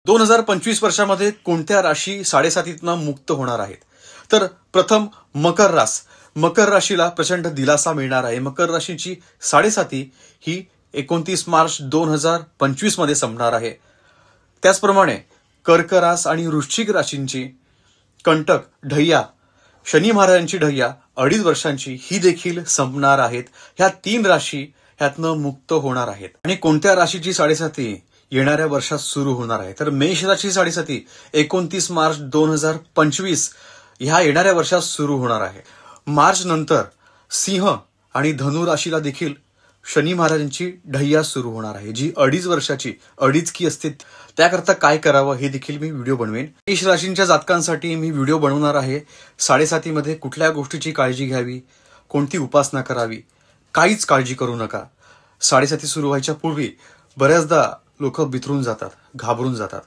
2025 वर्षामध्ये कोणत्या राशी साडेसातीतनं मुक्त होणार आहेत? तर प्रथम मकर रास. मकर राशीला प्रचंड दिलासा मिळणार आहे. मकर राशीची साडेसाती ही 29 मार्च 2025 मध्ये संपणार आहे. त्याचप्रमाणे कर्क रास आणि वृश्चिक राशींची कंटक ढय्या, शनी महाराजांची ढय्या 2.5 वर्षांची ही देखील संपणार आहेत. ह्या 3 राशी ह्यातनं मुक्त होणार आहेत. आणि कोणत्या राशीची साडेसाती येणाऱ्या वर्षात सुरू होणार आहे? तर मेष राशीची साडेसाती 29 मार्च 2025 ह्या येणाऱ्या वर्षात सुरू होणार आहे. मार्च नंतर सिंह आणि धनु राशीला देखील शनी महाराजांची ढय्या सुरू होणार आहे, जी 2.5 वर्षाची अडीचकी असते. त्याकरता काय करावं हे देखील मी व्हिडिओ बनवेन. मेष राशींच्या जातकांसाठी मी व्हिडिओ बनवणार आहे. साडेसातीमध्ये कुठल्या गोष्टीची काळजी घ्यावी, कोणती उपासना करावी, काहीच काळजी करू नका. साडेसाती सुरू व्हायच्या पूर्वी बऱ्याचदा लोक बिथरून जातात, घाबरून जातात.